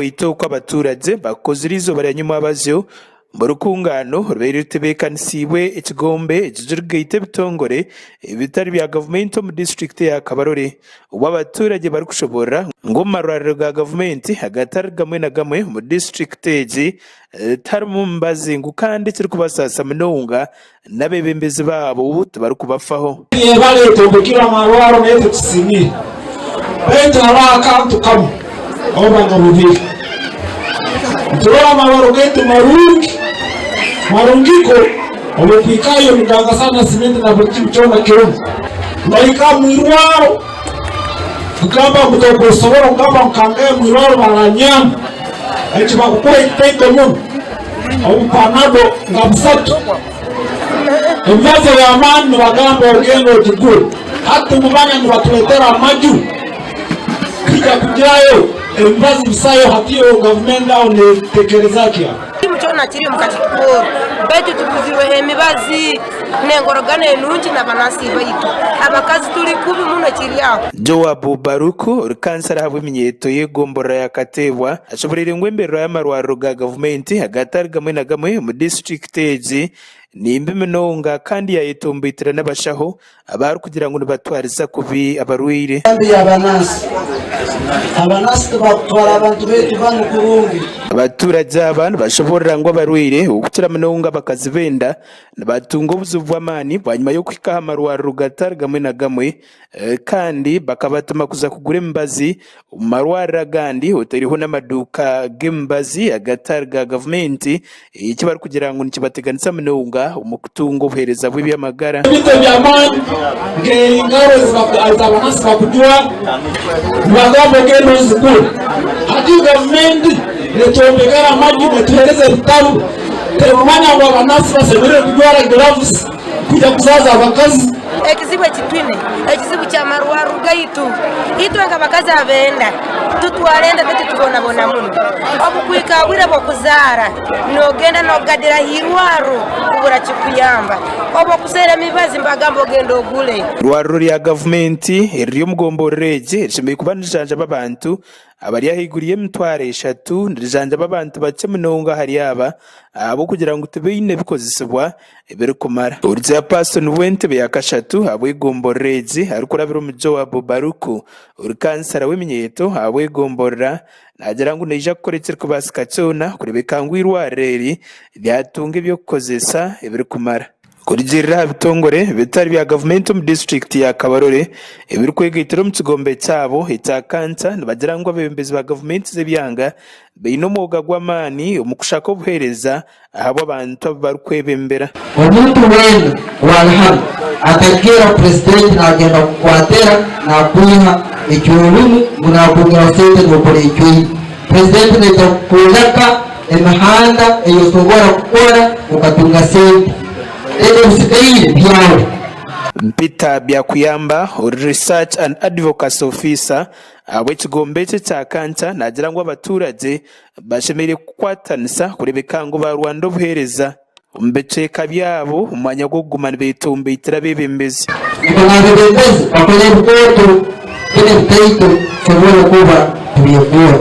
bito kwa abaturage bakozirizo baranyuma bazyo Morukungano rwerutebekanisiwe ikigombe ijurigite bitongore ibitari bya government mu district ya Kabarore ubu abaturage bari kushobora ngo marariro ga government hagatari gamwe na gamwe mu district eji tarmu mbazingu kandi kiri kubasasa mnonga nabebembezi babo bari kubafaho bale tombekira marwaro neto kisimi beta raka tukam obanga bubiri Turama warugetu marungiko olopikayo mganga sana simenti na kuchona kirungu laika mwirwaro kugamba mutokosoro kugamba mkangaye mwirwaro maranyama echiba kukura itende mun au panado ngabusatu emvazo ya amani wagamba orgeno jiguru hatu mbanya mwatuletera maju kija kujayo emvazi bisayo hatiyo government au ne tekelezaki Mchona chiri mukachikuru betu tukuziwe emibazi nengorogane nunji na banasi baitu abakazi tuli kubi muno chiri yao Joabu Baruku rukansara habwe minyeto yegombora yakatebwa ashoborere ngwembero y'amarwaro ga government hagatari gamwe na gamwe mu district eji nimbe menonga kandi yayitombeitira n'abashaho abari kugira ngo batwariza kubi abarwire kandi yabanasi batwara abantu betu banu kurungi abaturage abantu bashobora ngo abarwire ukutira menonga bakazibenda batunga ubuzuvwamani banyuma yo kwikaha amarwaro rugatari gamwe na gamwe kandi bakabatuma kuza kugura imbazi marwara gandi hoteliho n'amaduka gembazi agatari ga government iki bari kugira ngo nikibateganisa menonga umukutungo buhereza bw'ibyamagara bito byamani ngengaro zabanasi bakujua bagabo geno zikuru hadi government netombekara maji netueleze vitabu temanya wa banasi basemere kujwara gloves kuja kuzaza abakazi ekizibu ekitwine ekizibu kya marwaru gaitu itwenga bakazi abenda tutwalenda betu tubona bona muno obukwika bwire bokuzara nogenda nogadira hirwaru kubura kikuyamba obokusera mibazi mbagambo gendo ogule rwaro ya government iriyo mugomboreje rishimiye kubanjanja babantu abari yahiguriye mtware 3 ndirijanja babantu bace munonga hari aba abo kugira ngo tubine bikozisibwa ibere kumara urya pastor wente byakashatu abwegomboreje ari kurabira umujo wa Baruku urikansara w'imyeto abwegomborra nagira ngo neja kukorekera kubasikacyona kurebeka ngwirwareri byatunga ibyo kozesa ibere kumara Kurijira bitongore bitari bya government mu district ya Kabarore ibiri kwegitira mu kigombe cyabo itakanta bagira ngo abembezi ba government zebyanga beino moga gwamani umukushaka obuhereza ahabo abantu bari kwebembera omuntu wenu walham atagira president nagenda kwatera na kuiha icyurumu munakugira sente gukora icyuyi president neta kulaka emahanda eyo togora gukora ukatunga sente Peter Byakuyamba Research and Advocacy Officer abw'ekigombe cya Kanta nagira ngo abaturage bashemere kwatanisa kurebeka ngo ba Rwanda obuhereza umbeceka byabo umanya go gumana betombe itira bebembezi bebembezi bakora bukoto kene bitaito cyobora kuba tubiyekora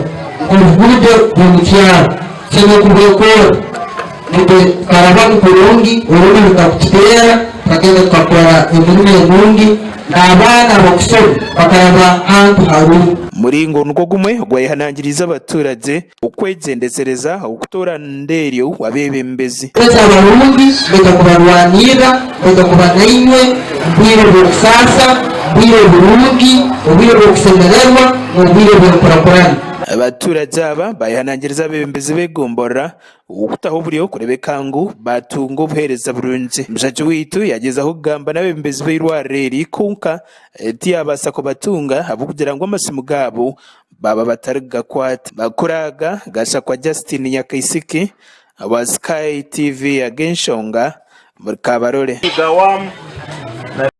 kuvuga kumutya cyane kubiyekora Nite karabani kurungi uruni bikakutera kagenda tukakora imirimo y'urungi n'abana bakusoro bakaraba hantu haru muringo nuko gumwe gwayihanangiriza abaturage ukwegendezereza ukutora nderio wabebembezi pesa abarundi beka kubarwanira beka kubanaimwe bwire bw'usasa bwire burungi bwire bw'usemererwa bwire bw'ukurakurana abaturage aba bayihanangiriza abebembezi begombora ukutaho buriyo kurebeka ngo batunga obuhereza burungi mjaji witu yagezaho kugamba n'abebembezi b'irwareri kunka tiyabasa ko batunga abo kugira ngo amasimu gabo baba batariga kwata bakuraga gasha kwa Justin Nyakaisiki wa Sky TV ya Genshonga muri Kabarore Gawam